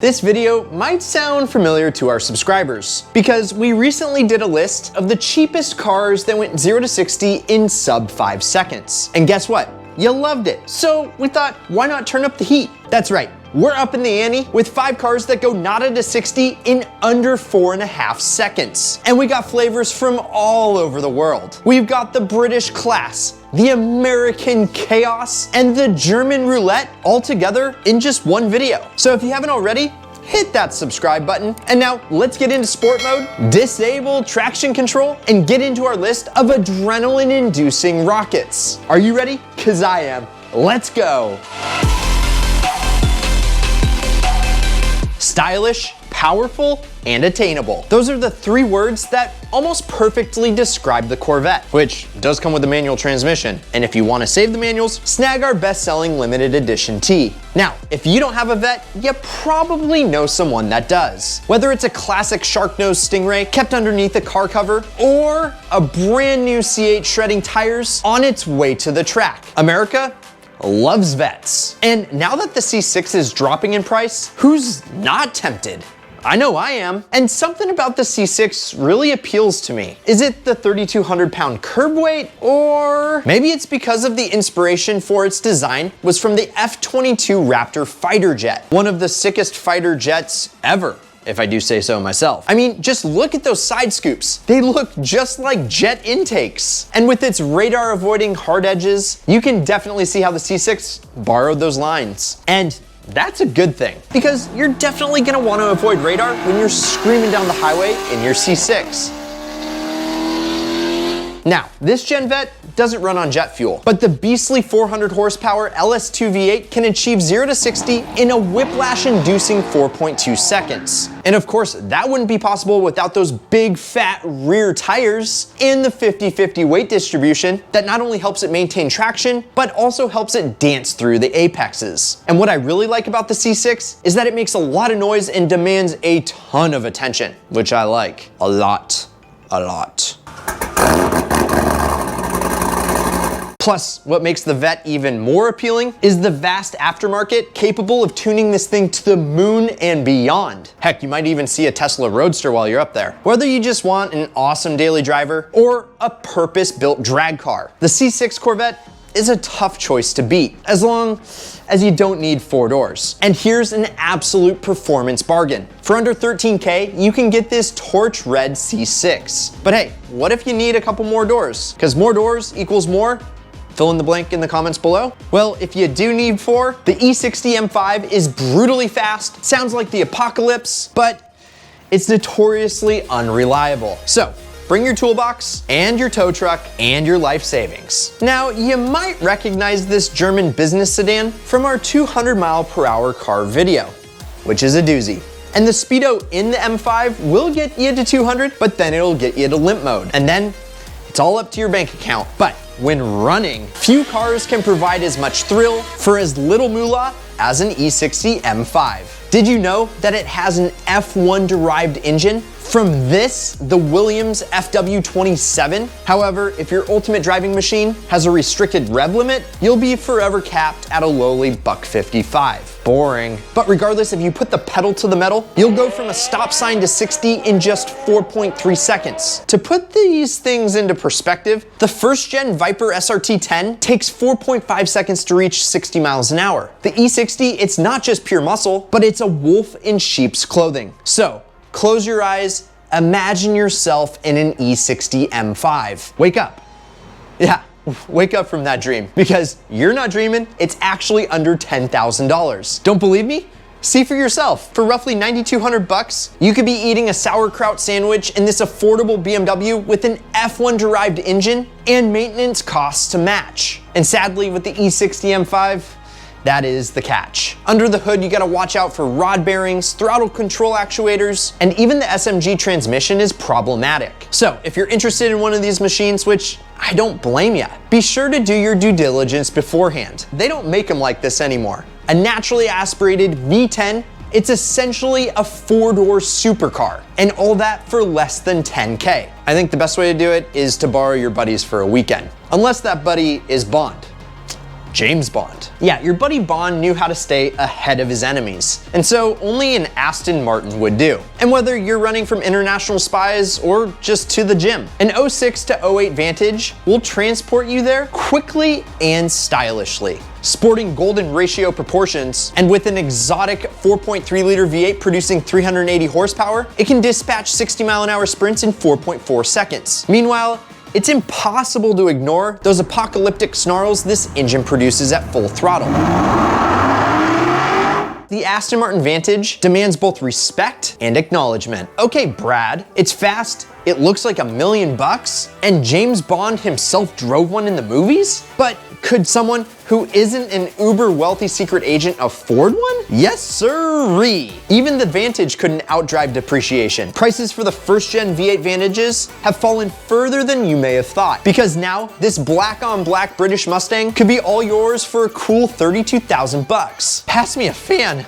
This video might sound familiar to our subscribers because we recently did a list of the cheapest cars that went 0 to 60 in sub 5 seconds. And guess what? You loved it. So we thought, why not turn up the heat? That's right. We're up in the ante with 5 cars that go nada to 60 in under 4.5 seconds. And we got flavors from all over the world. We've got the British class, the American chaos, and the German roulette all together in just one video. So if you haven't already, hit that subscribe button. And now let's get into sport mode, disable traction control, and get into our list of adrenaline-inducing rockets. Are you ready? 'Cause I am. Let's go. Stylish, powerful, and attainable. Those are the 3 words that almost perfectly describe the Corvette, which does come with a manual transmission. And if you want to save the manuals, snag our best-selling limited edition T. Now, if you don't have a Vette, you probably know someone that does. Whether it's a classic shark-nosed Stingray kept underneath a car cover, or a brand new C8 shredding tires on its way to the track, America loves Vettes. And now that the C6 is dropping in price, who's not tempted? I know I am. And something about the C6 really appeals to me. Is it the 3,200 pound curb weight? Or maybe it's because of the inspiration for its design was from the F-22 Raptor fighter jet, one of the sickest fighter jets ever, if I do say so myself. I mean, just look at those side scoops. They look just like jet intakes. And with its radar avoiding hard edges, you can definitely see how the C6 borrowed those lines. And that's a good thing, because you're definitely gonna want to avoid radar when you're screaming down the highway in your C6. Now, this Gen Vette doesn't run on jet fuel, but the beastly 400 horsepower LS2 V8 can achieve 0 to 60 in a whiplash-inducing 4.2 seconds. And of course, that wouldn't be possible without those big fat rear tires and the 50-50 weight distribution that not only helps it maintain traction, but also helps it dance through the apexes. And what I really like about the C6 is that it makes a lot of noise and demands a ton of attention, which I like a lot. Plus, what makes the Vette even more appealing is the vast aftermarket capable of tuning this thing to the moon and beyond. Heck, you might even see a Tesla Roadster while you're up there. Whether you just want an awesome daily driver or a purpose-built drag car, the C6 Corvette is a tough choice to beat, as long as you don't need 4 doors. And here's an absolute performance bargain. For under 13K, you can get this torch red C6. But hey, what if you need a couple more doors? Because more doors equals more. Fill in the blank in the comments below. Well, if you do need 4, the E60 M5 is brutally fast, sounds like the apocalypse, but it's notoriously unreliable. So, bring your toolbox and your tow truck and your life savings. Now, you might recognize this German business sedan from our 200 mile/hour car video, which is a doozy. And the speedo in the M5 will get you to 200, but then it'll get you to limp mode. And then it's all up to your bank account. But when running, few cars can provide as much thrill for as little moolah as an E60 M5. Did you know that it has an F1 derived engine from the Williams FW27? However, if your ultimate driving machine has a restricted rev limit, you'll be forever capped at a lowly $155. Boring. But regardless, if you put the pedal to the metal, you'll go from a stop sign to 60 in just 4.3 seconds. To put these things into perspective, the first gen Viper SRT10 takes 4.5 seconds to reach 60 miles an hour. The E60, it's not just pure muscle, but it's a wolf in sheep's clothing. So, close your eyes, imagine yourself in an E60 M5. Wake up. Yeah, wake up from that dream, because you're not dreaming, it's actually under $10,000. Don't believe me? See for yourself. For roughly 9,200 bucks, you could be eating a sauerkraut sandwich in this affordable BMW with an F1 derived engine and maintenance costs to match. And sadly, with the E60 M5, that is the catch. Under the hood, you gotta watch out for rod bearings, throttle control actuators, and even the SMG transmission is problematic. So if you're interested in one of these machines, which I don't blame ya, be sure to do your due diligence beforehand. They don't make them like this anymore. A naturally aspirated V10, it's essentially a 4-door supercar, and all that for less than 10K. I think the best way to do it is to borrow your buddies for a weekend. Unless that buddy is Bond. James Bond. Yeah, your buddy Bond knew how to stay ahead of his enemies, and so only an Aston Martin would do. And whether you're running from international spies or just to the gym, an 06 to 08 Vantage will transport you there quickly and stylishly. Sporting golden ratio proportions, and with an exotic 4.3 liter V8 producing 380 horsepower, it can dispatch 60-mile-an-hour sprints in 4.4 seconds. Meanwhile, it's impossible to ignore those apocalyptic snarls this engine produces at full throttle. The Aston Martin Vantage demands both respect and acknowledgement. Okay, Brad, it's fast, it looks like $1 million, and James Bond himself drove one in the movies? But could someone who isn't an uber wealthy secret agent afford one? Yes sirree. Even the Vantage couldn't outdrive depreciation. Prices for the first gen V8 Vantages have fallen further than you may have thought, because now this black on black British Mustang could be all yours for a cool 32,000 bucks. Pass me a fan.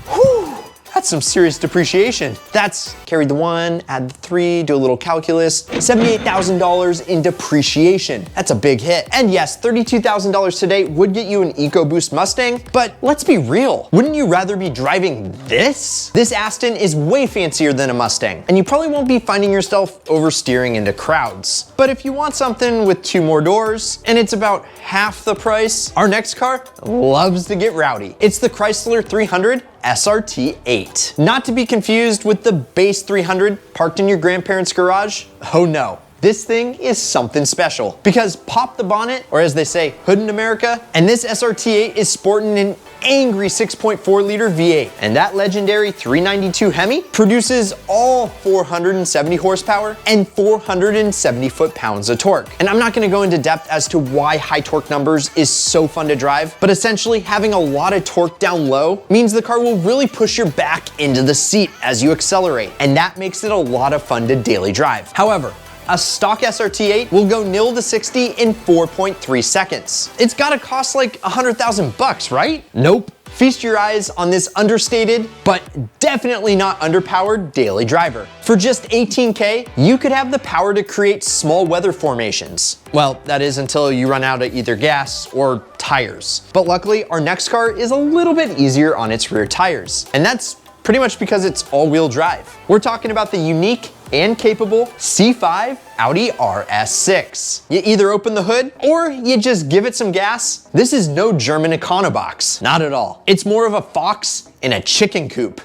Whew. That's some serious depreciation. That's carry the 1, add the 3, do a little calculus, $78,000 in depreciation. That's a big hit. And yes, $32,000 today would get you an EcoBoost Mustang, but let's be real. Wouldn't you rather be driving this? This Aston is way fancier than a Mustang, and you probably won't be finding yourself oversteering into crowds. But if you want something with 2 more doors, and it's about half the price, our next car loves to get rowdy. It's the Chrysler 300 SRT8. Not to be confused with the base 300 parked in your grandparents' garage. Oh no. This thing is something special, because pop the bonnet, or as they say, hood in America, and this SRT8 is sporting an angry 6.4 liter V8. And that legendary 392 Hemi produces all 470 horsepower and 470 foot-pounds of torque. And I'm not gonna go into depth as to why high torque numbers is so fun to drive, but essentially having a lot of torque down low means the car will really push your back into the seat as you accelerate, and that makes it a lot of fun to daily drive. However, a stock SRT8 will go 0 to 60 in 4.3 seconds. It's gotta cost like 100,000 bucks, right? Nope. Feast your eyes on this understated, but definitely not underpowered daily driver. For just $18K, you could have the power to create small weather formations. Well, that is until you run out of either gas or tires. But luckily, our next car is a little bit easier on its rear tires. And that's pretty much because it's all-wheel drive. We're talking about the unique and capable C5 Audi RS6. You either open the hood or you just give it some gas. This is no German econobox, not at all. It's more of a fox in a chicken coop.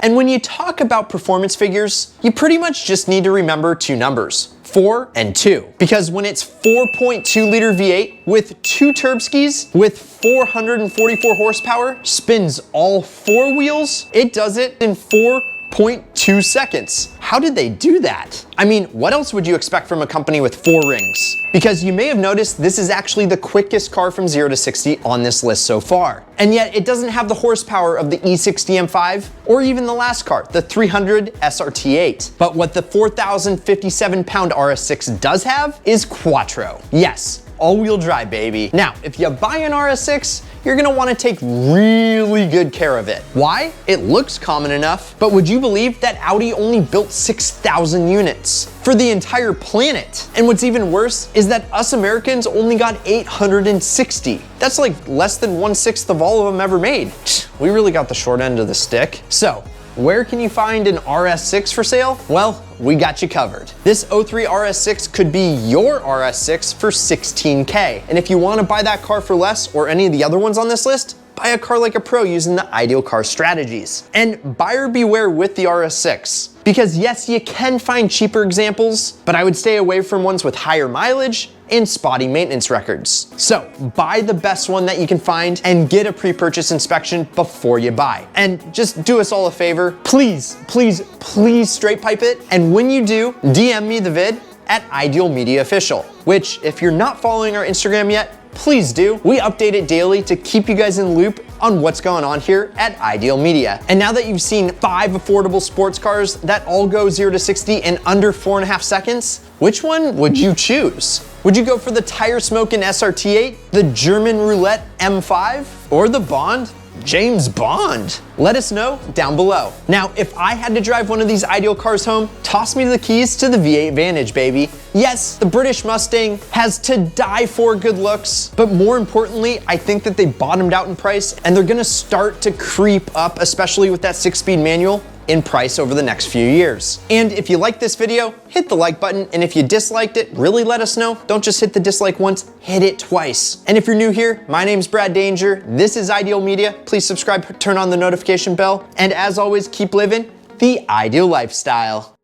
And when you talk about performance figures, you pretty much just need to remember 2 numbers, 4 and 2. Because when it's 4.2 liter V8 with 2 turb skis with 444 horsepower, spins all 4 wheels, it does it in 4.2 seconds. How did they do that? I mean, what else would you expect from a company with 4 rings? Because you may have noticed this is actually the quickest car from 0 to 60 on this list so far. And yet it doesn't have the horsepower of the E60 M5 or even the last car, the 300 SRT8. But what the 4,057 pound RS6 does have is Quattro. Yes, all-wheel drive, baby. Now, if you buy an RS6, you're gonna wanna take really good care of it. Why? It looks common enough, but would you believe that Audi only built 6,000 units for the entire planet? And what's even worse is that us Americans only got 860. That's like less than 1/6 of all of them ever made. We really got the short end of the stick. So, where can you find an RS6 for sale? Well, we got you covered. This 03 RS6 could be your RS6 for $16K. And if you want to buy that car for less, or any of the other ones on this list, buy a car like a pro using the ideal car strategies. And buyer beware with the RS6. Because yes, you can find cheaper examples, but I would stay away from ones with higher mileage and spotty maintenance records. So buy the best one that you can find and get a pre-purchase inspection before you buy. And just do us all a favor, please, please, please straight pipe it. And when you do, DM me the vid at Ideal Media Official, which if you're not following our Instagram yet, please do. We update it daily to keep you guys in the loop on what's going on here at Ideal Media. And now that you've seen 5 affordable sports cars that all go 0 to 60 in under 4.5 seconds, which one would you choose? Would you go for the tire-smoking SRT8, the German Roulette M5, or the Bond James Bond? Let us know down below. Now, if I had to drive one of these ideal cars home, toss me the keys to the V8 Vantage, baby. Yes, the British Mustang has to die for good looks, but more importantly, I think that they bottomed out in price and they're gonna start to creep up, especially with that 6-speed manual, in price over the next few years. And if you liked this video, hit the like button, and if you disliked it, really let us know. Don't just hit the dislike once, hit it twice. And if you're new here, my name's Brad Danger, this is Ideal Media. Please subscribe, turn on the notification bell, and as always, keep living the ideal lifestyle.